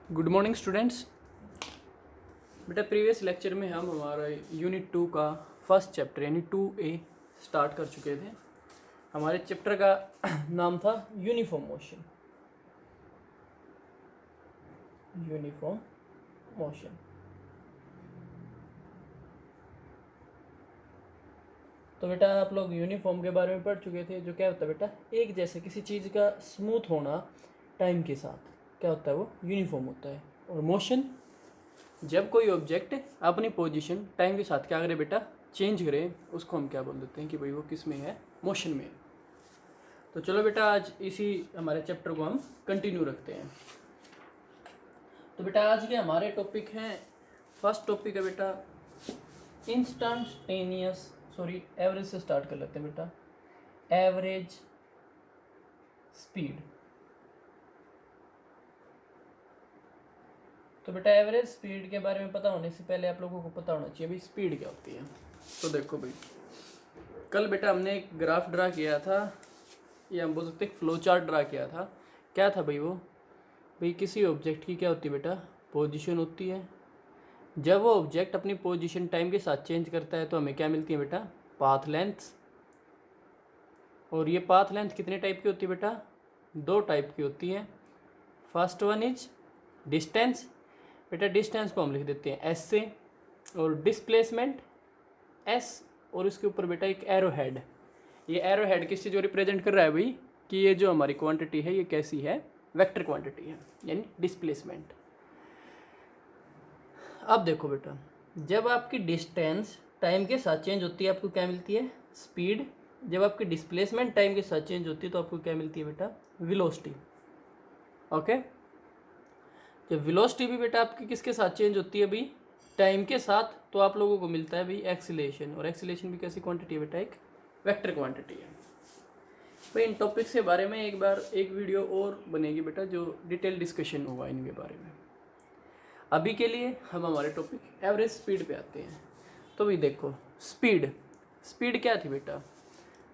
Good morning students. बेटा previous lecture में हम हमारा यूनिट 2 का फर्स्ट चैप्टर यानी 2A स्टार्ट कर चुके थे। हमारे चैप्टर का नाम था यूनिफॉर्म मोशन। Uniform motion. तो बेटा आप लोग यूनिफॉर्म के बारे में पढ़ चुके थे। जो क्या होता है बेटा, एक जैसे किसी चीज़ का स्मूथ होना टाइम के साथ क्या होता है, वो यूनिफॉर्म होता है। और मोशन, जब कोई ऑब्जेक्ट अपनी पोजीशन टाइम के साथ क्या करे बेटा, चेंज करे, उसको हम क्या बोल देते हैं कि भाई वो किस में है, मोशन में है। तो चलो बेटा आज इसी हमारे चैप्टर को हम कंटिन्यू रखते हैं। तो बेटा आज के हमारे टॉपिक हैं, फर्स्ट टॉपिक है बेटा इंस्टंटेनियस, एवरेज से स्टार्ट कर लेते हैं बेटा, एवरेज स्पीड। तो बेटा एवरेज स्पीड के बारे में पता होने से पहले आप लोगों को पता होना चाहिए भाई स्पीड क्या होती है। तो देखो भाई, कल बेटा हमने एक ग्राफ ड्रा किया था, या हम बोल सकते हैं फ्लो चार्ट ड्रा किया था। क्या था भाई वो, भाई किसी ऑब्जेक्ट की क्या होती है बेटा, पोजीशन होती है। जब वो ऑब्जेक्ट अपनी पोजीशन टाइम के साथ चेंज करता है तो हमें क्या मिलती है बेटा, पाथ लेंथ। और ये पाथ लेंथ कितने टाइप की होती है बेटा, दो टाइप की होती है। First one is distance. बेटा डिस्टेंस को हम लिख देते हैं एस से, और डिस्प्लेसमेंट एस, और उसके ऊपर बेटा एक एरो हेड। ये एरो हेड किस चीज़ को रिप्रेजेंट कर रहा है भाई, कि ये जो हमारी क्वांटिटी है ये कैसी है, वेक्टर क्वांटिटी है, यानी डिस्प्लेसमेंट। अब देखो बेटा, जब आपकी डिस्टेंस टाइम के साथ चेंज होती है आपको क्या मिलती है, स्पीड। जब आपकी डिस्प्लेसमेंट टाइम के साथ चेंज होती है तो आपको क्या मिलती है बेटा, वेलोसिटी। ओके। जब वेलोसिटी भी बेटा आपकी किसके साथ चेंज होती है भाई, टाइम के साथ, तो आप लोगों को मिलता है भाई एक्सीलेशन। और एक्सीलेशन भी कैसी क्वांटिटी है बेटा, एक वेक्टर क्वांटिटी है। भाई इन टॉपिक्स के बारे में एक बार एक वीडियो और बनेगी बेटा, जो डिटेल डिस्कशन होगा इनके बारे में। अभी के लिए हम हमारे टॉपिक एवरेज स्पीड पे आते हैं। तो भाई देखो, स्पीड, स्पीड क्या थी बेटा,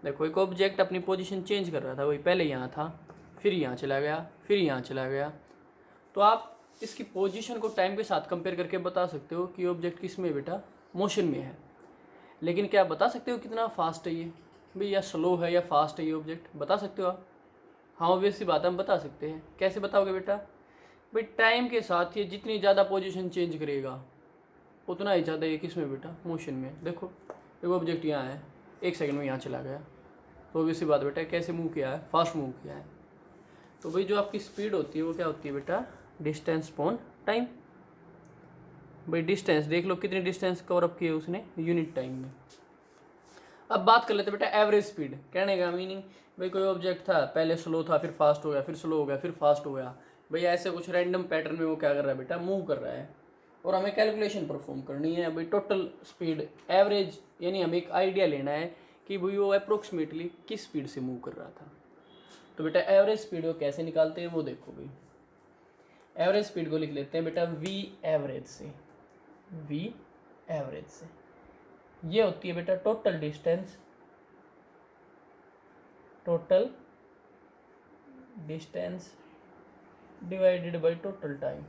देखो एक ऑब्जेक्ट अपनी पोजीशन चेंज कर रहा था, वही पहले यहाँ था, फिर यहाँ चला गया, फिर यहाँ चला गया। तो आप इसकी पोजीशन को टाइम के साथ कंपेयर करके बता सकते हो कि ऑब्जेक्ट किस में बेटा, मोशन में है। लेकिन क्या बता सकते हो कितना फास्ट है ये भाई, या स्लो है या फास्ट है ये ऑब्जेक्ट, बता सकते हो आप? हाँ ऑब्वियस सी बात है, हम बता सकते हैं। कैसे बताओगे बेटा, भाई टाइम के साथ ये जितनी ज़्यादा पोजीशन चेंज करेगा उतना ही ज़्यादा ये किस में बेटा, मोशन में। देखो एक ऑब्जेक्ट यहाँ है, एक सेकंड में यहाँ चला गया, तो ऑब्वियस सी बात बेटा कैसे मूव किया है, फास्ट मूव किया है। तो भाई जो आपकी स्पीड होती है वो क्या होती है बेटा, डिस्टेंस अपॉन टाइम। भाई डिस्टेंस देख लो कितनी डिस्टेंस कवर अप की है उसने यूनिट टाइम में। अब बात कर लेते हैं बेटा एवरेज स्पीड। कहने का मीनिंग, भाई कोई ऑब्जेक्ट था, पहले स्लो था, फिर फास्ट हो गया, फिर स्लो हो गया, फिर फास्ट हो गया। भाई ऐसे कुछ रैंडम पैटर्न में वो क्या कर रहा है बेटा, मूव कर रहा है। और हमें कैलकुलेशन परफॉर्म करनी है भाई टोटल स्पीड एवरेज, यानी हमें एक आइडिया लेना है कि भाई वो अप्रोक्सीमेटली किस स्पीड से मूव कर रहा था। तो बेटा एवरेज स्पीड को कैसे निकालते हैं वो देखो भाई। एवरेज स्पीड को लिख लेते हैं बेटा वी एवरेज से। वी एवरेज से ये होती है बेटा total distance, total distance divided by total time,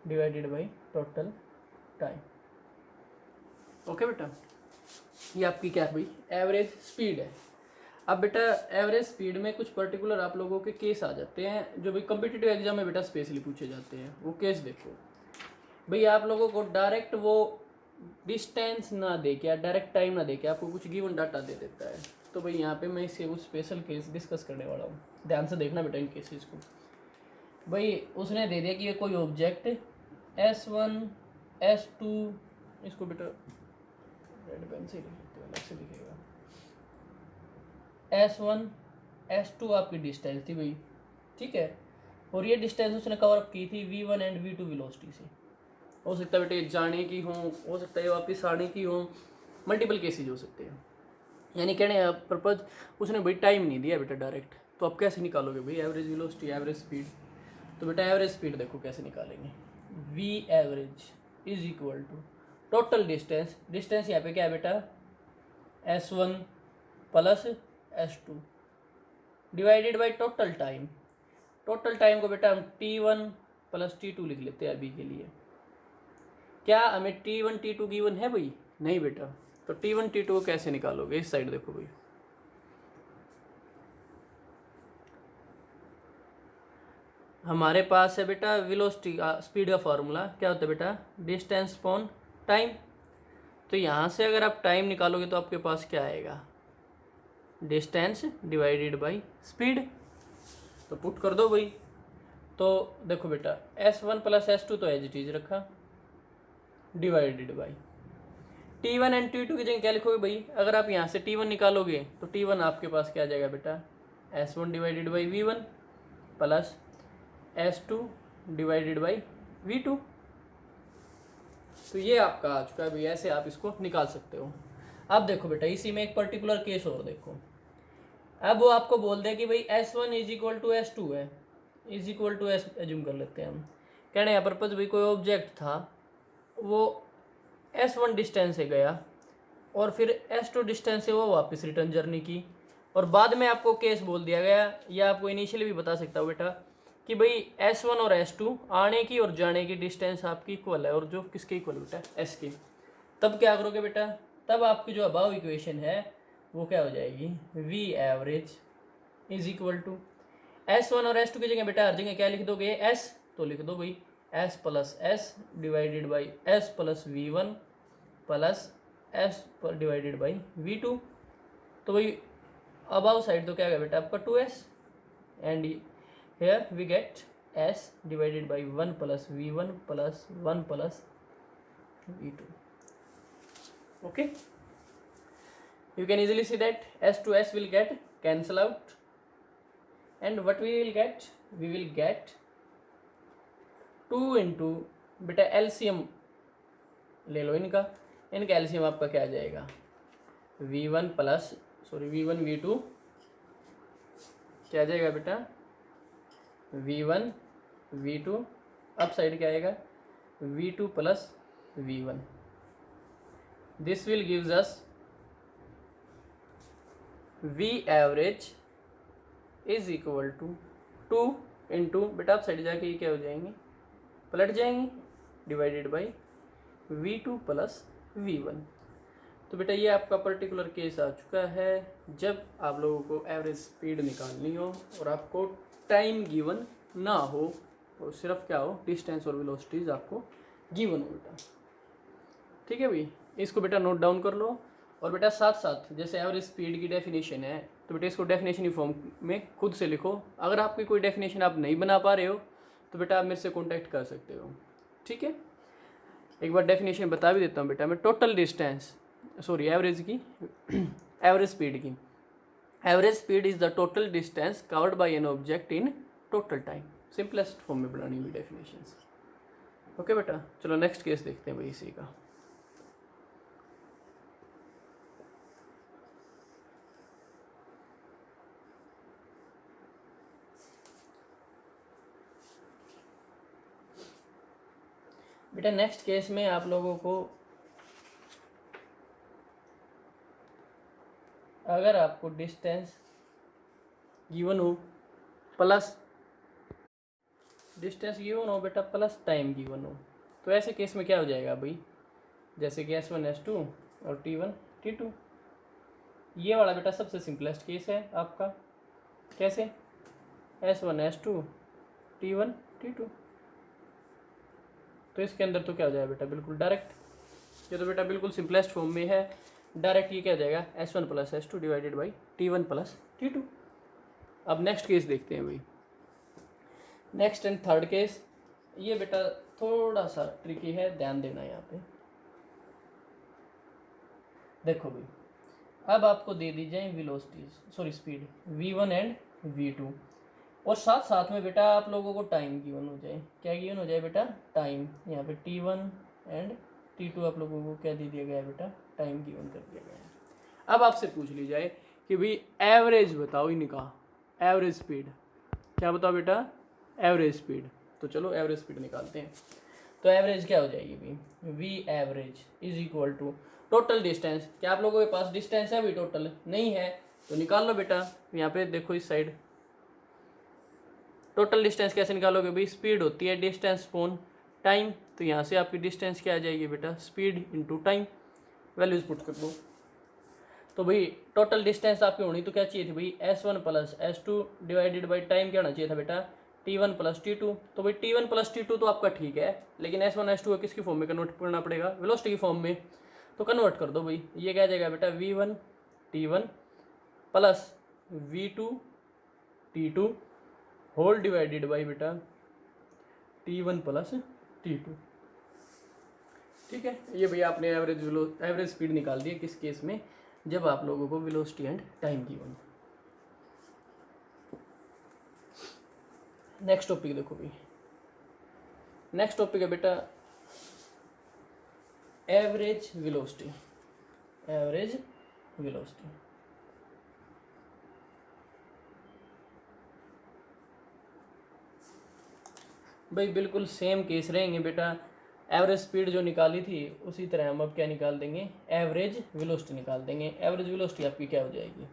divided by total time. Okay बेटा, ये आपकी क्या है भाई, एवरेज स्पीड है। अब बेटा एवरेज स्पीड में कुछ पर्टिकुलर आप लोगों के केस आ जाते हैं जो भाई कम्पिटिटिव एग्जाम में बेटा स्पेशली पूछे जाते हैं। वो केस देखो भाई, आप लोगों को डायरेक्ट वो डिस्टेंस ना दे के या डायरेक्ट टाइम ना दे के आपको कुछ गिवन डाटा दे देता है। तो भाई यहाँ पे मैं इससे कुछ स्पेशल केस डिस्कस करने वाला हूँ, ध्यान से देखना बेटा इन केसेस को। भाई उसने दे दिया कि ये कोई ऑब्जेक्ट S1 S2, इसको बेटा रेड पेन से लिख लेते हैं, अलग से लिखेगा। S1 S2 आपकी डिस्टेंस थी भाई, ठीक है। और ये डिस्टेंस उसने कवर अप की थी V1 एंड V2 वेलोसिटी से। हो सकता है बेटे जाने की हो सकता है वापस आने की हो, मल्टीपल केसेज हो सकते हैं। यानी कहने का पर्पज, उसने भाई टाइम नहीं दिया बेटा डायरेक्ट, तो आप कैसे निकालोगे भाई एवरेज वेलोसिटी, एवरेज स्पीड। तो बेटा एवरेज स्पीड देखो कैसे निकालेंगे, V average is equal to total distance. Distance यहाँ पे क्या है बेटा, S1 plus S2 divided by total time. Total time को बेटा हम T1 प्लस T2 लिख लेते हैं अभी के लिए। क्या हमें T1 T2 गिवन है भाई? नहीं बेटा। तो T1 T2 को कैसे निकालोगे? इस साइड देखो भाई, हमारे पास है बेटा वेलोसिटी स्पीड का फॉर्मूला क्या होता है बेटा? Distance upon time. तो यहाँ से अगर आप टाइम निकालोगे तो आपके पास क्या आएगा? Distance divided by speed. तो पुट कर दो भाई। तो देखो बेटा S1 प्लस S2 तो एज इट इज रखा, divided by T1 and T2 की जगह क्या लिखोगे भाई? अगर आप यहाँ से T1 निकालोगे तो T1 आपके पास क्या आ जाएगा बेटा? S1 divided by V1 plus S2 divided by V2। तो ये आपका आ चुका है भाई, ऐसे आप इसको निकाल सकते हो। अब देखो बेटा इसी में एक पर्टिकुलर केस और देखो। अब वो आपको बोल दे कि भाई S1 is equal to S2 है, is equal to S assume कर लेते हैं हम। कहने का पर्पज भाई कोई ऑब्जेक्ट था, वो S1 डिस्टेंस से गया और फिर S2 डिस्टेंस से वो वापस रिटर्न जर्नी की, और बाद में आपको केस बोल दिया गया, या आपको इनिशियली भी बता सकता हूँ बेटा कि भाई S1 और S2 आने की और जाने की डिस्टेंस आपकी इक्वल है, और जो किसके इक्वल बेटा? S की। तब क्या करोगे बेटा? तब आपकी जो अबाव इक्वेशन है वो क्या हो जाएगी? V average is equal to S1 और S2 की जगह बेटा हर जगह क्या लिख दोगे? S। तो लिख दो भाई S plus S divided by S plus V1 plus S divided by V2। तो भाई अबाव साइड तो क्या है बेटा आपका 2S, and here we get S divided by 1 plus V1 plus 1 plus V2। Okay, you can easily see that S to S will get cancel out, and what we will get? We will get 2 into बेटा LCM ले लो इनका LCM आपका क्या आ जाएगा? V1 plus V1 V2 क्या आ जाएगा बेटा? V1 V2 up side क्या आएगा? V2 plus V1। This will gives us V average is equal to 2 into बेटा आप साइड जाके ये क्या हो जाएंगे? पलट जाएंगे, divided by V2 plus V1। तो बेटा ये आपका पर्टिकुलर केस आ चुका है जब आप लोगों को एवरेज स्पीड निकालनी हो और आपको टाइम गिवन ना हो, और सिर्फ क्या हो? डिस्टेंस और वेलोसिटीज आपको गिवन हो बेटा। ठीक है भाई, इसको बेटा नोट डाउन कर लो। और बेटा साथ साथ जैसे एवरेज स्पीड की डेफिनेशन है तो बेटा इसको डेफिनेशन फॉर्म में खुद से लिखो। अगर आपकी कोई डेफिनेशन आप नहीं बना पा रहे हो तो बेटा आप मेरे से कॉन्टैक्ट कर सकते हो। ठीक है, एक बार डेफिनेशन बता भी देता हूँ बेटा मैं। टोटल डिस्टेंस एवरेज की एवरेज स्पीड की, average speed is the total distance covered by an object in total time. Simplest form में बनानी हुई डेफिनेशंस। ओके बेटा, चलो नेक्स्ट केस देखते हैं भाई इसी का। बेटा नेक्स्ट केस में आप लोगों को अगर आपको डिस्टेंस गिवन हो प्लस डिस्टेंस गिवन हो बेटा प्लस टाइम गिवन हो, तो ऐसे केस में क्या हो जाएगा भाई? जैसे कि S1 S2 और T1 T2। ये वाला बेटा सबसे सिंपलेस्ट केस है आपका। कैसे? S1 S2 T1 T2। तो इसके अंदर तो क्या हो जाएगा बेटा? बिल्कुल डायरेक्ट। ये तो बेटा बिल्कुल सिंपलेस्ट फॉर्म में है, डायरेक्ट ये क्या हो जाएगा? S1 plus S2 divided by T1 plus T2। अब नेक्स्ट केस देखते हैं भाई। नेक्स्ट एंड थर्ड केस, ये बेटा थोड़ा सा ट्रिकी है, ध्यान देना यहाँ पे। देखो भाई, अब आपको दे दी जाए velocities speed V1 and V2, और साथ साथ में बेटा आप लोगों को टाइम गिवन हो जाए। क्या गिवन हो जाए बेटा? टाइम। यहाँ पे T1 एंड T2 आप लोगों को क्या दे दिया गया है बेटा? टाइम गिवन कर दिया गया है। अब आपसे पूछ ली जाए कि भाई एवरेज बताओ इनका, एवरेज स्पीड। क्या बताओ बेटा? Average speed. तो चलो एवरेज स्पीड निकालते हैं। तो एवरेज क्या हो जाएगी भाई? V average is equal to total distance. क्या आप लोगों के पास डिस्टेंस है अभी? टोटल नहीं है, तो निकाल लो बेटा। यहाँ पे देखो इस साइड टोटल डिस्टेंस कैसे निकालोगे भाई, स्पीड होती है डिस्टेंस अपॉन टाइम, तो यहाँ से आपकी डिस्टेंस क्या आ जाएगी बेटा, speed into time, values put कर दो। तो भाई टोटल डिस्टेंस आपकी होनी तो क्या चाहिए थी भाई, S1 plus S2 divided by time क्या होना चाहिए था बेटा, T1 प्लस T2। तो भाई T1 प्लस T2 तो आपका ठीक है, लेकिन S1 S2 को किसकी फॉर्म में कन्वर्ट करना पड़ेगा, वेलोसिटी की फॉर्म में। तो कन्वर्ट कर दो भाई, ये क्या आ जाएगा बेटा, V1 T1 plus V2 T2 whole divided by बेटा T1 प्लस T2। ठीक है, ये भैया आपने एवरेज स्पीड निकाल दी है किस केस में, जब आप लोगों को velocity and time given. Next topic देखो भाई, नेक्स्ट टॉपिक है बेटा एवरेज वेलोसिटी। एवरेज वेलोसिटी भाई बिल्कुल सेम केस रहेंगे बेटा, एवरेज स्पीड जो निकाली थी उसी तरह हम अब क्या निकाल देंगे, एवरेज वेलोसिटी निकाल देंगे। एवरेज वेलोसिटी आपकी क्या हो जाएगी,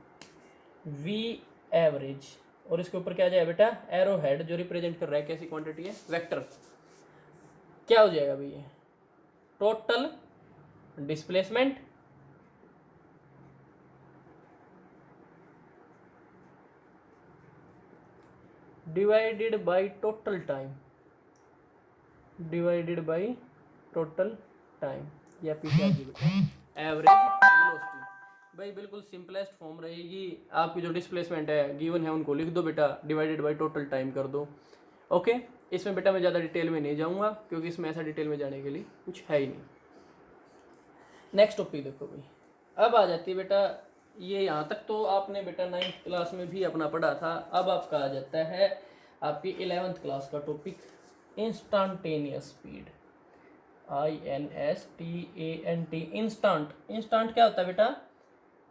वी एवरेज, और इसके ऊपर क्या आ जाएगा बेटा, एरो हेड जो रिप्रेजेंट कर रहा है कैसी क्वांटिटी है, वेक्टर। क्या हो जाएगा भाई, total displacement divided by total time, divided by total time, या फिर क्या बेटा, एवरेज वेलोसिटी। भाई बिल्कुल सिंपलेस्ट फॉर्म रहेगी, आपकी जो डिस्प्लेसमेंट है गिवन है उनको लिख दो बेटा, डिवाइडेड बाय टोटल टाइम कर दो। ओके, इसमें बेटा मैं ज़्यादा डिटेल में नहीं जाऊंगा क्योंकि इसमें ऐसा डिटेल में जाने के लिए कुछ है ही नहीं। नेक्स्ट टॉपिक देखो भाई, अब आ जाती है बेटा, ये यहाँ तक तो आपने बेटा 9th क्लास में भी अपना पढ़ा था। अब आपका आ जाता है आपकी 11th क्लास का topic, instantaneous speed, INSTANT, instant. Instant क्या होता है बेटा,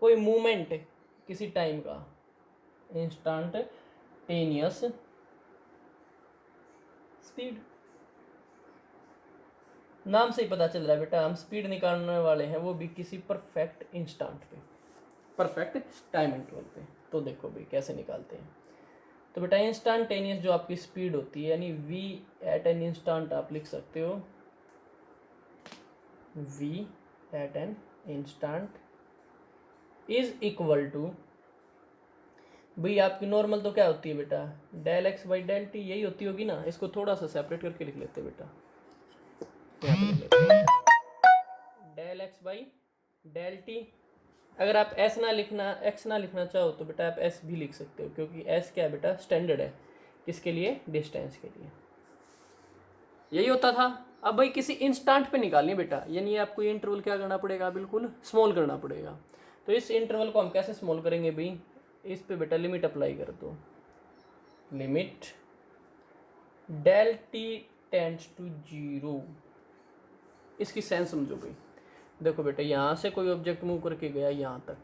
कोई मूवमेंट किसी टाइम का, इंस्टेंटेनियस स्पीड। नाम से ही पता चल रहा है बेटा हम स्पीड निकालने वाले हैं, वो भी किसी परफेक्ट इंस्टेंट पे, परफेक्ट टाइम इंटरवल पे। तो देखो भाई कैसे निकालते हैं। तो बेटा इंस्टेंटेनियस जो आपकी स्पीड होती है, यानी v एट एन इंस्टेंट आप लिख सकते हो, v at an instant is equal to, भाई आपकी नॉर्मल तो क्या होती है बेटा, del x by del t, यही होती होगी ना। इसको थोड़ा सा सेपरेट करके लिख लेते हैं बेटा, यहाँ पे लिख लेते हैं del x by del t. अगर आप एस ना लिखना, एक्स ना लिखना चाहो तो बेटा आप एस भी लिख सकते हो, क्योंकि एस क्या है बेटा, स्टैंडर्ड है, किसके लिए, डिस्टेंस के लिए। यही होता था। अब भाई किसी इंस्टेंट पे निकालनी है बेटा, यानी आपको ये इंटरवल क्या करना पड़ेगा, बिल्कुल स्मॉल करना पड़ेगा। तो इस इंटरवल को हम कैसे स्मॉल करेंगे भाई, इस पे बेटा लिमिट अप्लाई कर दो, limit del t tends to 0। इसकी सेंस समझो भाई, देखो बेटा यहाँ से कोई ऑब्जेक्ट मूव करके गया यहाँ तक,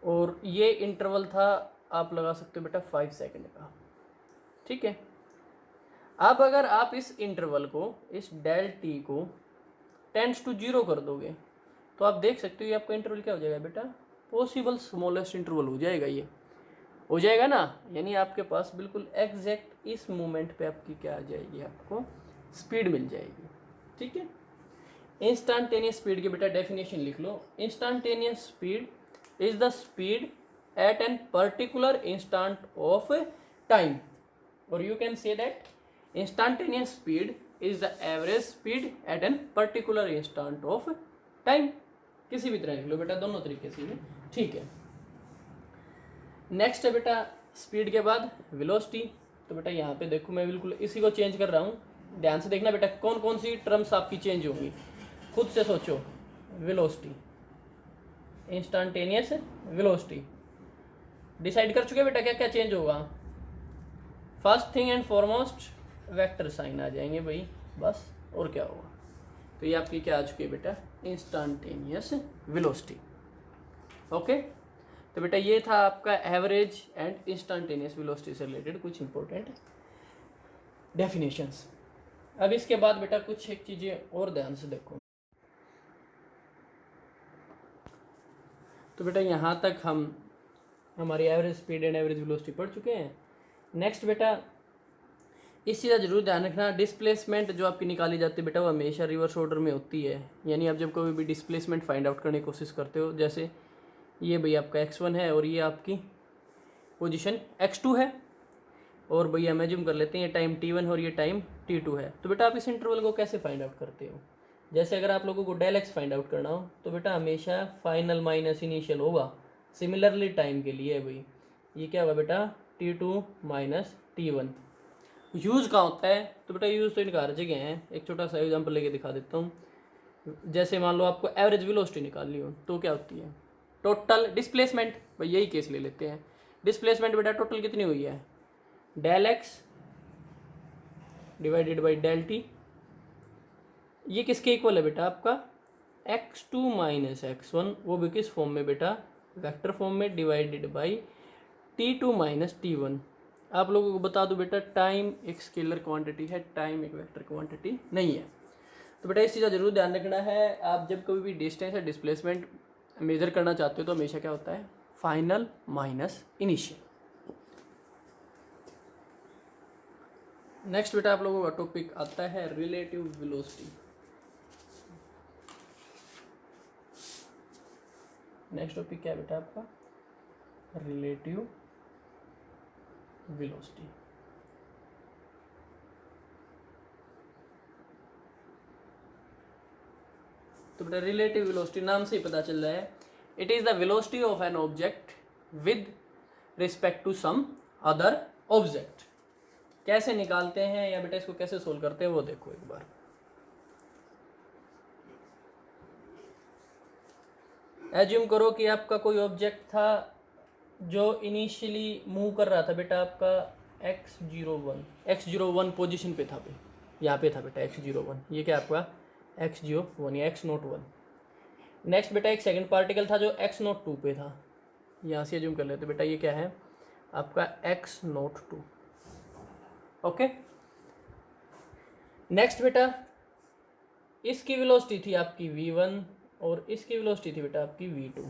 और ये इंटरवल था आप लगा सकते हो बेटा 5 सेकंड का, ठीक है। अब अगर आप इस इंटरवल को, इस डेल टी को टेंड्स टू 0 कर दोगे, तो आप देख सकते हो ये आपका इंटरवल क्या हो जाएगा बेटा, पॉसिबल स्मॉलेस्ट इंटरवल हो जाएगा, ये हो जाएगा ना। यानी आपके पास बिल्कुल एग्जैक्ट इस मोमेंट पे आपकी क्या आ जाएगी, आपको स्पीड मिल जाएगी, ठीक है। इंस्टेंटेनियस स्पीड की बेटा डेफिनेशन लिख लो, instantaneous speed is the speed at an particular instant of time, और you can say that instantaneous speed is the average speed at an particular instant of time. किसी भी तरह लिख लो बेटा, दोनों तरीके से, ठीक है। नेक्स्ट है बेटा स्पीड के बाद वेलोसिटी। तो बेटा यहाँ पे देखो मैं बिल्कुल इसी को चेंज कर रहा हूँ, ध्यान से देखना बेटा कौन कौन सी टर्म्स आपकी चेंज होंगी, खुद से सोचो। वेलोसिटी, इंस्टेंटेनियस वेलोसिटी, डिसाइड कर चुके बेटा क्या क्या चेंज होगा। First thing and foremost vector sign आ जाएंगे भाई, बस, और क्या होगा। तो ये आपकी क्या आ चुकी है बेटा, इंस्टेंटेनियस वेलोसिटी। ओके, तो बेटा ये था आपका एवरेज एंड इंस्टेंटेनियस वेलोसिटी से रिलेटेड कुछ इंपॉर्टेंट डेफिनेशंस। अब इसके बाद बेटा कुछ एक चीज़ें और ध्यान से देखो। तो बेटा यहाँ तक हम हमारी average speed and average velocity पढ़ चुके हैं। नेक्स्ट बेटा इस चीज़ का जरूर ध्यान रखना, डिस्प्लेसमेंट जो आपकी निकाली जाती है बेटा वो हमेशा रिवर्स ऑर्डर में होती है। यानी आप जब कभी भी डिस्प्लेसमेंट फाइंड आउट करने की कोशिश करते हो, जैसे ये भाई आपका x1 है और ये आपकी पोजीशन x2 है, और भैया हम एज्यूम कर लेते हैं ये टाइम t1 है और ये टाइम t2 है। तो बेटा आप इस इंटरवल को कैसे फाइंड आउट करते हो? जैसे अगर आप लोगों को डेल एक्स फाइंड आउट करना हो तो बेटा हमेशा फाइनल माइनस इनिशियल होगा। सिमिलरली टाइम के लिए भाई ये क्या होगा बेटा t2 माइनस t1। यूज़ कहाँ होता है? तो बेटा यूज़ तो इनका हर जगह है। एक छोटा सा एग्जांपल लेके दिखा देता हूँ। जैसे मान लो आपको एवरेज वेलोसिटी निकालनी हो तो क्या होती है? Total displacement. भाई यही केस ले लेते हैं। डिस्प्लेसमेंट बेटा टोटल कितनी हुई है? Del x divided by del t. ये किसके इक्वल है बेटा? आपका x2 माइनस x1, वो भी किस फॉर्म में बेटा? वेक्टर फॉर्म में, divided by t2 minus t1। आप लोगों को बता दूं बेटा टाइम एक स्केलर क्वांटिटी है, टाइम एक वेक्टर क्वांटिटी नहीं है। तो बेटा इस चीज़ का जरूर ध्यान रखना है। आप जब कभी भी डिस्टेंस या डिस्प्लेसमेंट मेजर करना चाहते हो तो हमेशा क्या होता है? Final minus initial. नेक्स्ट बेटा आप लोगों का टॉपिक आता है रिलेटिव वेलोसिटी। नेक्स्ट टॉपिक क्या है बेटा आपका? Relative velocity. तो बेटा रिलेटिव वेलोसिटी नाम से ही पता चल रहा है, it is the velocity of an object with respect to some other object. कैसे निकालते हैं या बेटा इसको कैसे सोल्व करते हैं वो देखो एक बार। एज्यूम करो कि आपका कोई ऑब्जेक्ट था जो इनिशियली मूव कर रहा था बेटा आपका x01 पोजीशन पे था भाई, यहाँ पे था बेटा x01। ये क्या आपका x01 या x01। नेक्स्ट बेटा एक सेकंड पार्टिकल था जो x02 पे था, यहाँ से एज्यूम कर लेते बेटा ये क्या है आपका x02। ओके। नेक्स्ट बेटा इसकी वेलोसिटी थी आपकी v1 और इसकी वेलोसिटी थी बेटा आपकी v2।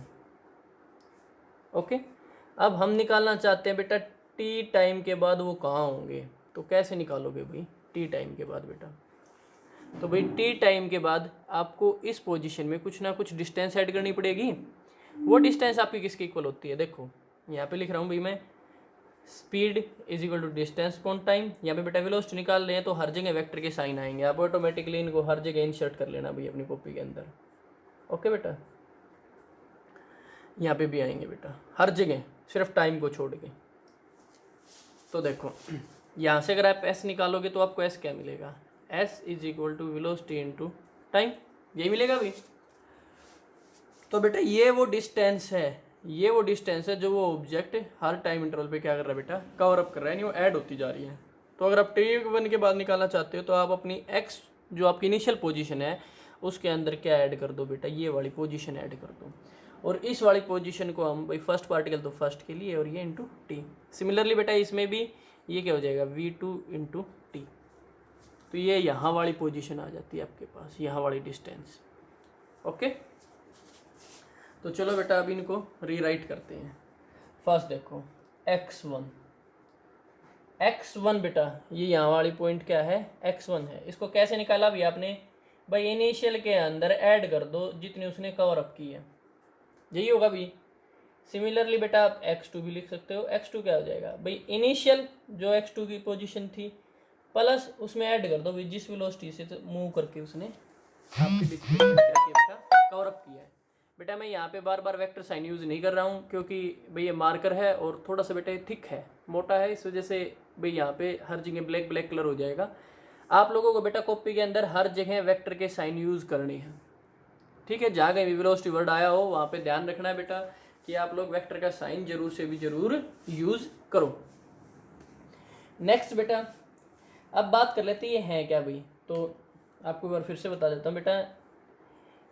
ओके। अब हम निकालना चाहते हैं बेटा t टाइम के बाद वो कहाँ होंगे। तो कैसे निकालोगे भाई t टाइम के बाद बेटा? तो भाई t टाइम के बाद आपको इस पोजीशन में कुछ ना कुछ डिस्टेंस ऐड करनी पड़ेगी। वो डिस्टेंस आपकी किसके इक्वल होती है? देखो यहाँ पे लिख रहा हूँ भाई मैं, speed is equal to distance upon time. यहाँ पे बेटा वेलोसिटी निकाल रहे हैं तो हर जगह वेक्टर के साइन आएंगे, आप ऑटोमेटिकली इनको हर जगह इंसर्ट कर लेना भाई अपनी कॉपी के अंदर। ओके बेटा, यहाँ पे भी आएंगे बेटा हर जगह, सिर्फ टाइम को छोड़ के। तो देखो यहाँ से अगर आप एस निकालोगे तो आपको एस क्या मिलेगा? S is equal to velocity into time, यही मिलेगा भाई। तो बेटा ये वो डिस्टेंस है, जो वो ऑब्जेक्ट हर टाइम इंटरवल पे क्या कर रहा है बेटा? कवर अप कर रहा है, यानी वो ऐड होती जा रही है। तो अगर आप t1 के बाद निकालना चाहते हो तो आप अपनी x जो आपकी इनिशियल पोजीशन है उसके अंदर क्या ऐड कर दो बेटा? ये वाली पोजीशन ऐड कर दो। और इस वाली पोजीशन को हम भाई फर्स्ट पार्टिकल तो फर्स्ट के लिए और ये इंटू टी। सिमिलरली बेटा इसमें भी ये क्या हो जाएगा? v2 into T. तो ये यहाँ वाली पोजीशन आ जाती है आपके पास, यहाँ वाली डिस्टेंस। ओके। तो चलो बेटा अभी इनको रीराइट करते हैं। फर्स्ट देखो x1 बेटा ये यहाँ वाली पॉइंट क्या है? x1 है। इसको कैसे निकाला भी आपने? भाई इनिशियल के अंदर ऐड कर दो जितनी उसने कवर अप की है, यही होगा भी। सिमिलरली बेटा आप x2 भी लिख सकते हो। x2 क्या हो जाएगा भाई? इनिशियल जो x2 की पोजीशन थी प्लस उसमें ऐड कर दो भाई जिस वेलोसिटी से मूव करके उसने आपकी डिस्प्लेसमेंट क्या किया बेटा? कवर अप किया है। बेटा मैं यहाँ पे बार बार वेक्टर साइन यूज़ नहीं कर रहा हूँ क्योंकि भाई ये मार्कर है और थोड़ा सा बेटा थिक है, मोटा है, इस वजह से भाई यहाँ पे हर जगह ब्लैक ब्लैक कलर हो जाएगा। आप लोगों को बेटा कॉपी के अंदर हर जगह वेक्टर के साइन यूज़ करने हैं, ठीक है? जहाँ कहीं भी वेलोसिटी वर्ड आया हो वहाँ पे ध्यान रखना है बेटा कि आप लोग वेक्टर का साइन जरूर से भी जरूर यूज़ करो। नेक्स्ट बेटा अब बात कर लेते हैं ये है क्या भाई। तो आपको एक बार फिर से बता देता हूँ बेटा,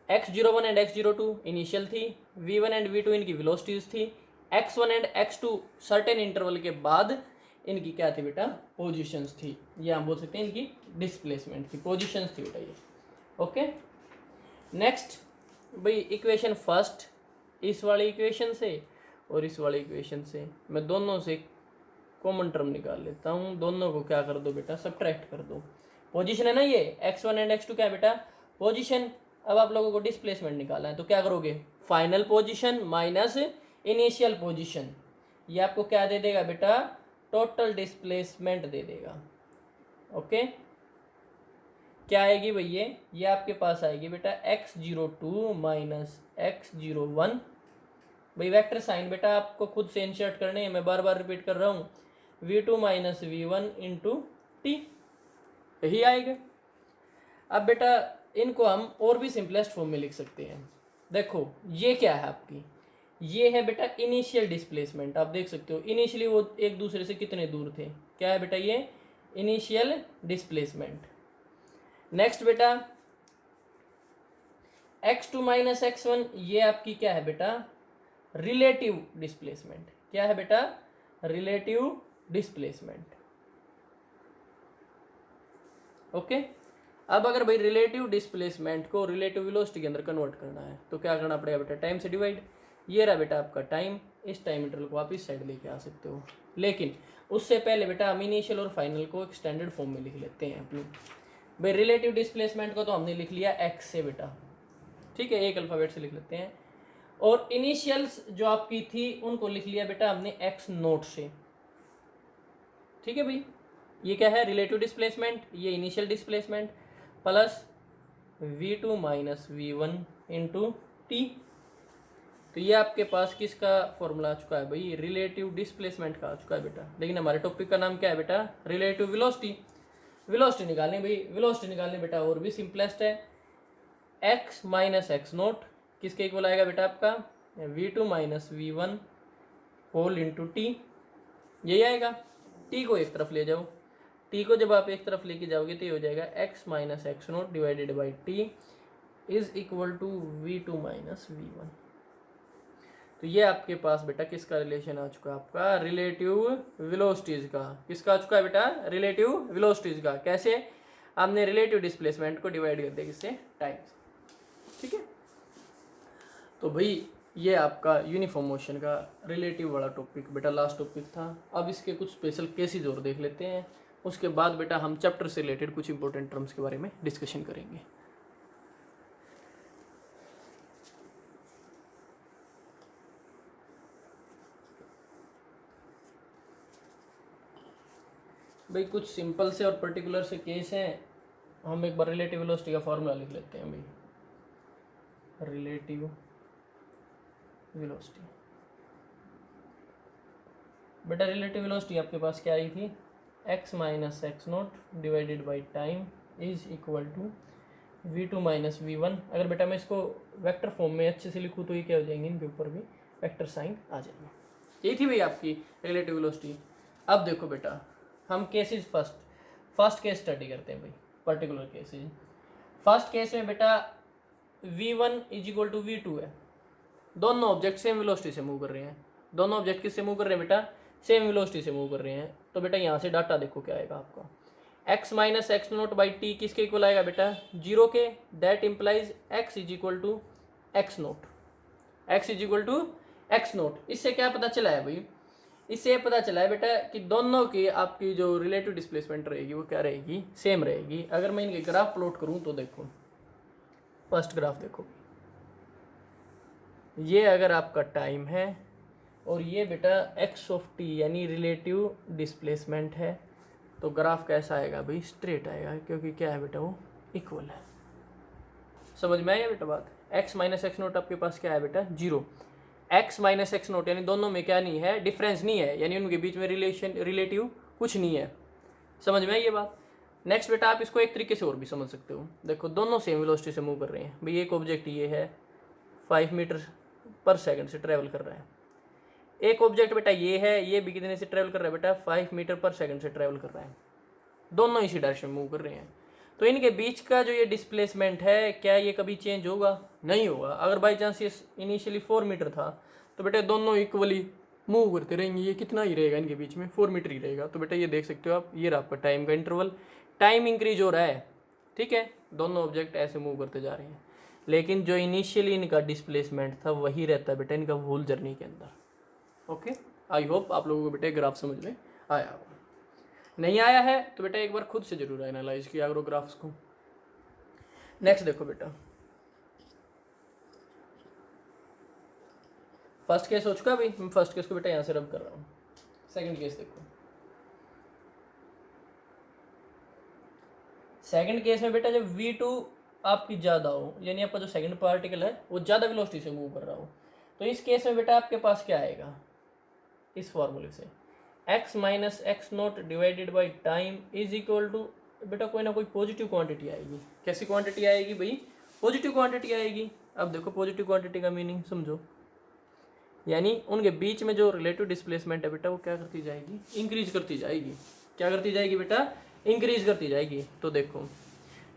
x01 एंड x02 इनिशियल थी, v1 एंड v2 इनकी वेलोसिटीज थी, x1 and x2 certain interval के बाद इनकी क्या थी बेटा? पोजीशंस थी, या हम बोल सकते हैं इनकी डिस्प्लेसमेंट थी, पोजीशंस थी बेटा ये। ओके। नेक्स्ट भाई इक्वेशन फर्स्ट इस वाली इक्वेशन से और इस वाली इक्वेशन से मैं दोनों से कॉमन टर्म निकाल लेता हूँ, दोनों को क्या कर दो बेटा, सब्ट्रैक्ट कर दो। पोजीशन है ना ये, x1 एंड x2 क्या है बेटा, पोजीशन। अब आप लोगों को डिस्प्लेसमेंट निकालना है, तो क्या करोगे, final position minus initial position, ये आपको क्या दे देगा बेटा, टोटल डिस्प्लेसमेंट दे देगा। ओके, क्या आएगी भैया, ये आपके पास आएगी बेटा x02 माइनस x01। भाई वेक्टर साइन बेटा आपको खुद से इंसर्ट करने हैं, मैं बार बार रिपीट कर रहा हूँ, v2 minus v1 into T, यही आएगा। अब बेटा इनको हम और भी सिंपलेस्ट फॉर्म में लिख सकते हैं। देखो ये क्या है आपकी, ये है बेटा इनिशियल डिस्प्लेसमेंट। आप देख सकते हो इनिशियली वो एक दूसरे से कितने दूर थे, क्या है बेटा ये इनिशियल डिस्प्लेसमेंट। नेक्स्ट बेटा x2 माइनस x1, ये आपकी क्या है बेटा, रिलेटिव डिस्प्लेसमेंट। क्या है बेटा, रिलेटिव डिस्प्लेसमेंट। ओके, अब अगर भाई रिलेटिव डिस्प्लेसमेंट को रिलेटिव वेलोसिटी के अंदर कन्वर्ट करना है तो क्या करना पड़ेगा बेटा, टाइम से डिवाइड। ये रहा बेटा आपका टाइम, इस टाइम इंटरवल को आप इस साइड लेके आ सकते हो, लेकिन उससे पहले बेटा हम इनिशियल और फाइनल को एक स्टैंडर्ड फॉर्म में लिख लेते हैं अपनी। भाई रिलेटिव डिस्प्लेसमेंट को तो हमने लिख लिया x से बेटा, ठीक है, एक अल्फाबेट से लिख लेते हैं। और इनिशियल्स जो आपकी थी उनको लिख लिया बेटा हमने x नोट से, ठीक है भाई। ये क्या है, रिलेटिव डिस्प्लेसमेंट, ये initial displacement, plus v2 minus v1 into T. तो ये आपके पास किसका फॉर्मूला आ चुका है भाई, रिलेटिव डिस्प्लेसमेंट का आ चुका है बेटा। लेकिन हमारे टॉपिक का नाम क्या है बेटा, रिलेटिव वेलोसिटी। वेलोसिटी निकालनी भाई, वेलोसिटी निकालनी बेटा और भी सिंपलेस्ट है, x माइनस एक्स नोट किसके इक्वल आएगा बेटा आपका, v2 minus v1 whole into T, यही आएगा। t को एक तरफ ले जाओ, t को जब आप एक तरफ लेके जाओगे तो ये हो जाएगा x minus x not divided by t is equal to v2 minus v1। तो ये आपके पास बेटा किसका रिलेशन आ चुका है, आपका रिलेटिव वेलोसिटीज का। किसका आ चुका है बेटा, रिलेटिव वेलोसिटीज का। कैसे, आपने रिलेटिव डिस्प्लेसमेंट को डिवाइड कर दिया किससे, टाइम से, ठीक है। तो भाई ये आपका यूनिफॉर्म मोशन का रिलेटिव वाला टॉपिक बेटा लास्ट टॉपिक था। अब इसके कुछ स्पेशल केसेस और देख लेते हैं, उसके बाद बेटा हम चैप्टर से रिलेटेड कुछ इंपॉर्टेंट टर्म्स के बारे में डिस्कशन करेंगे। भाई कुछ सिंपल से और पर्टिकुलर से केस हैं, हम एक बार रिलेटिव वेलोसिटी का फॉर्मूला लिख लेते हैं भाई। रिलेटिव वेलोसिटी बेटा, रिलेटिव वेलोसिटी आपके पास क्या आई थी, x minus x not divided by time is equal to v2 minus v1। अगर बेटा मैं इसको वेक्टर फॉर्म में अच्छे से लिखूँ तो ये क्या हो जाएंगे, इनके ऊपर भी वेक्टर साइन आ जाएंगे। यही थी भाई आपकी रिलेटिव वेलोसिटी। अब देखो बेटा हम केसेस फर्स्ट केस स्टडी करते हैं भाई, पर्टिकुलर केसेस। फर्स्ट केस में बेटा v1 is equal to v2 है, दोनों ऑब्जेक्ट सेम वेलोसिटी से मूव कर रहे हैं। दोनों ऑब्जेक्ट किससे मूव कर रहे हैं बेटा, सेम वेलोसिटी से मूव कर रहे हैं। तो बेटा यहाँ से डाटा देखो क्या आएगा आपका, x minus x not by t किसके इक्वल आएगा बेटा, 0 के। That implies x is equal to x not, x is equal to x not. इससे क्या पता चला है भाई, इससे ये पता चला है बेटा कि दोनों की आपकी जो रिलेटिव डिस्प्लेसमेंट रहेगी वो क्या रहेगी, सेम रहेगी। अगर मैं इनके ग्राफ प्लॉट करूँ तो देखो, फर्स्ट ग्राफ देखो, ये अगर आपका टाइम है और ये बेटा x ऑफ टी यानी रिलेटिव डिस्प्लेसमेंट है, तो ग्राफ कैसा आएगा भाई, स्ट्रेट आएगा, क्योंकि क्या है बेटा वो इक्वल है। समझ में आया बेटा बात। x माइनस एक्स नोट आपके पास क्या है बेटा, 0। x माइनस एक्स नोट यानी दोनों में क्या नहीं है, डिफरेंस नहीं है, यानी उनके बीच में रिलेटिव कुछ नहीं है। समझ में आई ये बात। नेक्स्ट बेटा आप इसको एक तरीके से और भी समझ सकते हो। देखो दोनों सेम वेलोसिटी से मूव कर रहे हैं भाई, एक ऑब्जेक्ट ये है 5 मीटर पर सेकंड से ट्रैवल कर रहा है, एक ऑब्जेक्ट बेटा ये है, ये भी कितने से ट्रैवल कर रहा है बेटा, 5 मीटर पर सेकंड से ट्रैवल कर रहा है। दोनों इसी डायरेक्शन में मूव कर रहे हैं, तो इनके बीच का जो ये डिस्प्लेसमेंट है क्या ये कभी चेंज होगा, नहीं होगा। अगर बाई चांस ये इनिशियली 4 मीटर था तो बेटा दोनों इक्वली मूव करते रहेंगे, ये कितना ही रहेगा इनके बीच में, 4 मीटर ही रहेगा। तो बेटा ये देख सकते हो आप, ये रहा आपका टाइम का इंटरवल, टाइम इंक्रीज हो रहा है, ठीक है, दोनों ऑब्जेक्ट ऐसे मूव करते जा रहे हैं। लेकिन जो इनिशियली इनका डिस्प्लेसमेंट था वही रहता है बेटा इनका होल जर्नी के अंदर। ओके, आई होप आप लोगों को बेटा ग्राफ समझ में आया हो। नहीं आया है तो बेटा एक बार खुद से जरूर एनालाइज किया करो ग्राफ्स को। नेक्स्ट देखो बेटा, फर्स्ट केस हो चुका अभी, मैं फर्स्ट केस को बेटा यहाँ से रब कर रहा हूँ। सेकंड केस देखो, सेकंड केस में बेटा जब v2 आपकी ज़्यादा हो, यानी आपका जो सेकंड पार्टिकल है वो ज़्यादा वेलोसिटी से मूव कर रहा हो, तो इस केस में बेटा आपके पास क्या आएगा, इस फॉर्मूले से x minus x not divided by time is equal to बेटा कोई ना कोई पॉजिटिव क्वांटिटी आएगी। कैसी क्वांटिटी आएगी भाई, पॉजिटिव क्वांटिटी आएगी। अब देखो पॉजिटिव क्वांटिटी का मीनिंग समझो, यानी उनके बीच में जो रिलेटिव डिस्प्लेसमेंट है बेटा वो क्या करती जाएगी, इंक्रीज करती जाएगी। क्या करती जाएगी बेटा, इंक्रीज करती जाएगी। तो देखो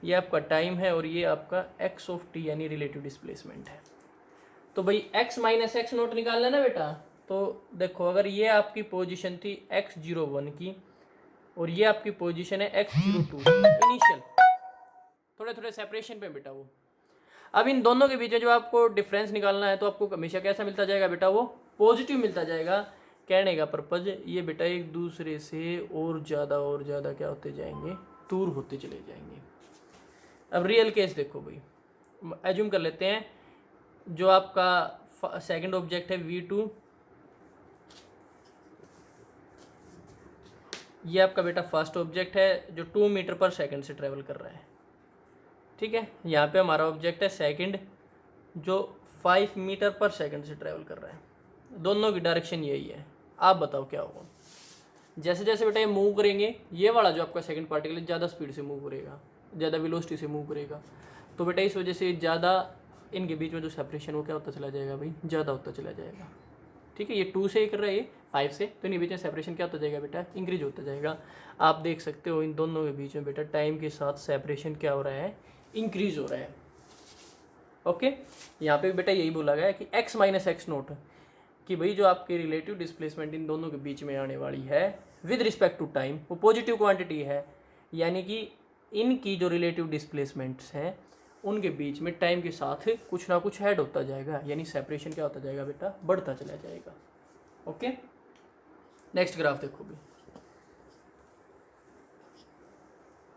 ये आपका टाइम है और ये आपका एक्स ऑफ टी यानी रिलेटिव डिस्प्लेसमेंट है। तो भाई एक्स माइनस एक्स नोट निकालना ना बेटा, तो देखो अगर ये आपकी पोजीशन थी x01 की और ये आपकी पोजीशन है x02 इनिशियल, थोड़े थोड़े सेपरेशन पे बेटा वो। अब इन दोनों के बीच में जो आपको डिफरेंस निकालना है तो आपको हमेशा कैसा मिलता जाएगा बेटा, वो पॉजिटिव मिलता जाएगा। कहने का पर्पज ये बेटा एक दूसरे से और ज़्यादा क्या होते जाएंगे, दूर होते चले जाएंगे। अब रियल केस देखो भाई, एज्यूम कर लेते हैं जो आपका सेकंड ऑब्जेक्ट है v2, ये आपका बेटा फर्स्ट ऑब्जेक्ट है जो 2 मीटर पर सेकंड से ट्रेवल कर रहा है। ठीक है, यहाँ पे हमारा ऑब्जेक्ट है सेकंड जो 5 मीटर पर सेकंड से ट्रेवल कर रहा है। दोनों की डायरेक्शन यही है। आप बताओ क्या होगा, जैसे जैसे बेटा ये मूव करेंगे, ये वाला जो आपका सेकंड पार्टिकल है ज़्यादा स्पीड से मूव करेगा, ज़्यादा वेलोसिटी से मूव करेगा, तो बेटा इस वजह से ज़्यादा इनके बीच में जो सेपरेशन वो क्या होता चला जाएगा भाई, ज़्यादा होता चला जाएगा। ठीक है, ये 2 से कर रहा है, ये 5 से, तो इनके बीच में सेपरेशन क्या होता जाएगा बेटा, इंक्रीज होता जाएगा। आप देख सकते हो इन दोनों के बीच में बेटा टाइम के साथ सेपरेशन क्या हो रहा है, इंक्रीज हो रहा है। ओके, यहाँ पे बेटा यही बोला गया है कि x माइनस एक्स नोट, कि भाई जो आपकी रिलेटिव डिस्प्लेसमेंट इन दोनों के बीच में आने वाली है विद रिस्पेक्ट टू टाइम, वो पॉजिटिव क्वांटिटी है। यानी कि इनकी जो रिलेटिव डिस्प्लेसमेंट्स हैं उनके बीच में टाइम के साथ कुछ ना कुछ ऐड होता जाएगा, यानी सेपरेशन क्या होता जाएगा बेटा, बढ़ता चला जाएगा। ओके, नेक्स्ट ग्राफ देखो भी।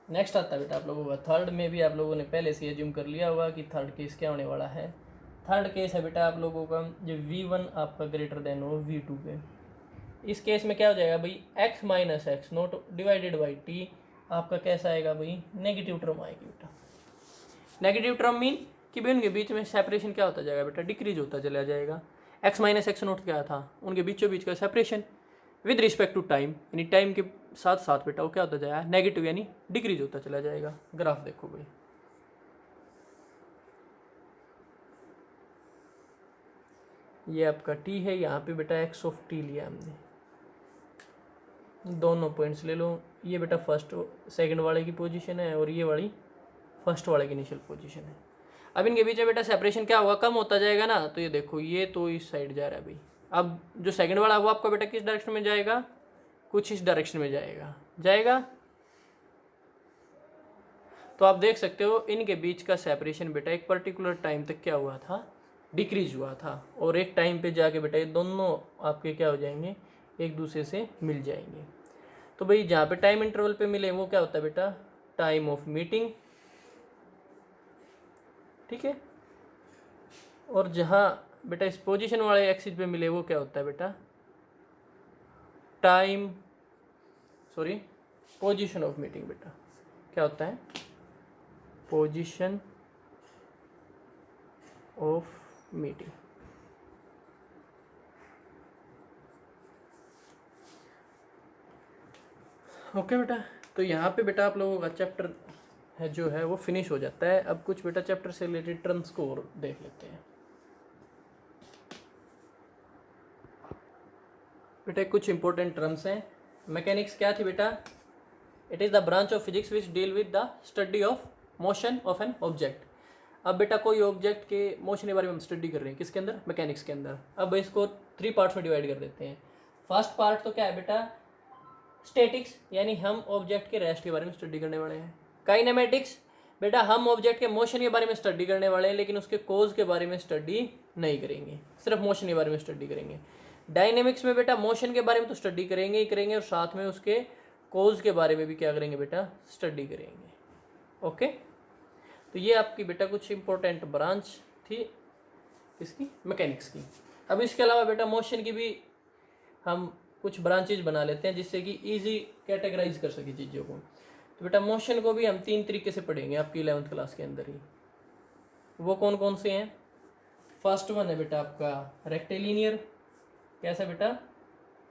नेक्स्ट आता है बेटा आप लोगों का थर्ड में भी आप लोगों ने पहले से एज्यूम कर लिया होगा कि थर्ड केस क्या होने वाला है। थर्ड केस है बेटा आप लोगों का जो v1 आपका ग्रेटर देन हो v2 पे। इस केस में क्या हो जाएगा भाई, x minus x not divided by T आपका कैसा आएगा भाई, नेगेटिव टर्म आएगी बेटा। नेगेटिव टर्म मीन कि भाई उनके बीच में सेपरेशन क्या होता जाएगा बेटा, डिक्रीज होता चला जाएगा। x माइनस एक्स नोट क्या था, उनके बीचों बीच का separation with respect to time, यानी टाइम के साथ साथ बेटा वो क्या होता जाएगा, नेगेटिव यानी डिक्रीज होता चला जाएगा। ग्राफ देखो भाई, ये आपका t है, यहाँ पे बेटा x ऑफ t लिया हमने। दोनों पॉइंट्स ले लो, ये बेटा फर्स्ट सेकंड वाले की पोजीशन है और ये वाली फर्स्ट वाले की इनिशियल पोजीशन है। अब इनके बीच में बेटा सेपरेशन क्या होगा, कम होता जाएगा ना। तो ये देखो ये तो इस साइड जा रहा है भाई। अब जो सेकंड वाला वो आपका बेटा किस डायरेक्शन में जाएगा, कुछ इस डायरेक्शन में जाएगा। तो आप देख सकते हो इनके बीच का सेपरेशन बेटा एक पर्टिकुलर टाइम तक क्या हुआ था, डिक्रीज हुआ था, और एक टाइम पे जाके बेटा ये दोनों आपके क्या हो जाएंगे, एक दूसरे से मिल जाएंगे। तो भाई जहाँ पे टाइम इंटरवल पे मिले वो क्या होता है बेटा, टाइम ऑफ मीटिंग। ठीक है, और जहाँ बेटा इस पोजीशन वाले एक्सिस पे मिले वो क्या होता है बेटा, पोजीशन ऑफ मीटिंग। बेटा क्या होता है, पोजीशन ऑफ मीटिंग। ओके बेटा, तो यहाँ पे बेटा आप लोगों का चैप्टर है जो है वो फिनिश हो जाता है। अब कुछ बेटा चैप्टर से रिलेटेड टर्म्स को और देख लेते हैं। बेटा कुछ इंपॉर्टेंट टर्म्स हैं। मैकेनिक्स क्या थी बेटा, it is the branch of physics which deal with the study of motion of an object. अब बेटा कोई ऑब्जेक्ट के मोशन के बारे में हम स्टडी कर रहे हैं, किसके अंदर, मैकेनिक्स के अंदर। अब इसको 3 पार्ट्स में डिवाइड कर देते हैं। फर्स्ट पार्ट तो क्या है बेटा, स्टैटिक्स, यानी हम ऑब्जेक्ट के रेस्ट के बारे में स्टडी करने वाले हैं। काइनेमेटिक्स, बेटा हम ऑब्जेक्ट के मोशन के बारे में स्टडी करने वाले हैं, लेकिन उसके कोज के बारे में स्टडी नहीं करेंगे, सिर्फ मोशन के बारे में स्टडी करेंगे। डायनेमिक्स में बेटा मोशन के बारे में तो स्टडी करेंगे ही करेंगे, और साथ में उसके कोज के बारे में भी क्या करेंगे बेटा, स्टडी करेंगे। ओके, तो ये आपकी बेटा कुछ इंपॉर्टेंट ब्रांच थी किसकी, मैकेनिक्स की। अब इसके अलावा बेटा मोशन की भी हम कुछ ब्रांचेज बना लेते हैं, जिससे कि इजी कैटेगराइज कर सके चीज़ों को। तो बेटा मोशन को भी हम 3 तरीके से पढ़ेंगे आपकी 11th क्लास के अंदर ही। वो कौन कौन से हैं? फर्स्ट वन है बेटा आपका रेक्टेलिनियर। कैसा बेटा?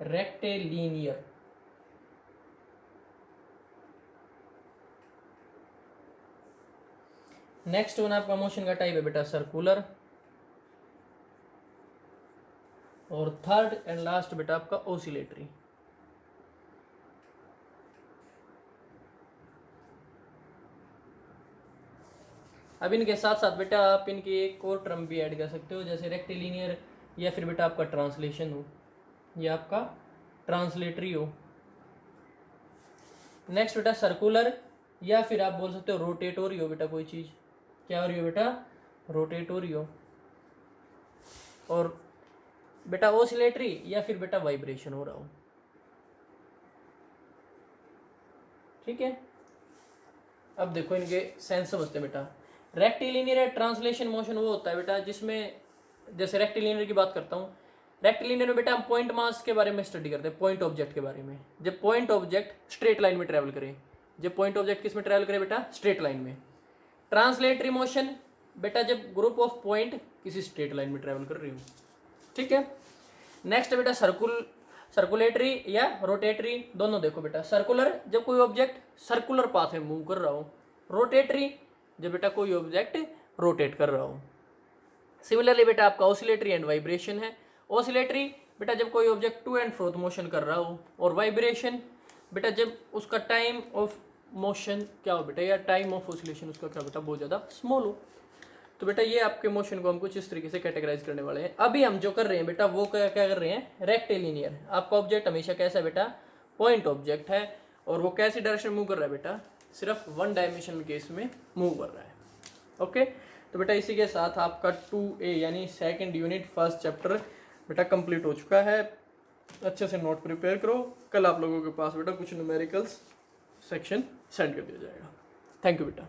रेक्टेलिनियर। नेक्स्ट वन आपका मोशन का टाइप है बेटा सर्कुलर। और थर्ड एंड लास्ट बेटा आपका ओसिलेटरी। अब इनके साथ साथ बेटा आप इनकी एक और टर्म भी ऐड कर सकते हो, जैसे रेक्टिलिनियर, या फिर बेटा आपका ट्रांसलेशन हो, या आपका ट्रांसलेटरी हो। नेक्स्ट बेटा सर्कुलर, या फिर आप बोल सकते हो रोटेटोरी हो बेटा, कोई चीज़ क्या हो रही हो बेटा, रोटेटोरी हो। और बेटा ओसिलेटरी, या फिर बेटा वाइब्रेशन हो रहा हो। ठीक है, अब देखो इनके सेंस समझते हैं बेटा। रेक्टिलिनियर ट्रांसलेशन मोशन वो होता है बेटा जिसमें, जैसे रेक्टिलिनियर की बात करता हूँ, रेक्टिलिनियर में बेटा हम पॉइंट मास के बारे में स्टडी करते हैं, पॉइंट ऑब्जेक्ट के बारे में। जब पॉइंट ऑब्जेक्ट स्ट्रेट लाइन में ट्रैवल करे, जब पॉइंट ऑब्जेक्ट किस में ट्रैवल करे बेटा, स्ट्रेट लाइन में। ट्रांसलेटरी मोशन बेटा जब ग्रुप ऑफ पॉइंट किसी स्ट्रेट लाइन में ट्रैवल कर रही हो। ठीक है, नेक्स्ट बेटा सर्कुलेटरी या रोटेटरी, दोनों देखो बेटा। सर्कुलर जब कोई ऑब्जेक्ट सर्कुलर पाथ में मूव कर रहा हो, रोटेटरी जब बेटा कोई ऑब्जेक्ट रोटेट कर रहा हो। सिमिलरली बेटा आपका ऑसिलेटरी एंड वाइब्रेशन है। ऑसिलेटरी बेटा जब कोई object to and fro motion कर रहा हो, और वाइब्रेशन बेटा जब उसका टाइम ऑफ मोशन क्या हो बेटा, या टाइम ऑफ ऑसिलेशन उसका क्या बेटा, बहुत ज़्यादा स्मॉल हो। तो बेटा ये आपके मोशन को हम कुछ इस तरीके से कैटेगराइज करने वाले हैं। अभी हम जो कर रहे हैं बेटा वो क्या क्या कर रहे हैं, रेक्टिलिनियर। आपका ऑब्जेक्ट हमेशा कैसा है बेटा, पॉइंट ऑब्जेक्ट है, और वो कैसी डायरेक्शन मूव कर रहा है बेटा, सिर्फ 1 डायमेंशन केस में मूव कर रहा है। ओके, तो बेटा इसी के साथ आपका 2A यानी सेकंड यूनिट फर्स्ट चैप्टर बेटा कंप्लीट हो चुका है। अच्छे से नोट प्रिपेयर करो, कल आप लोगों के पास बेटा कुछ न्यूमेरिकल्स सेक्शन सेंड कर दिया जाएगा। थैंक यू बेटा।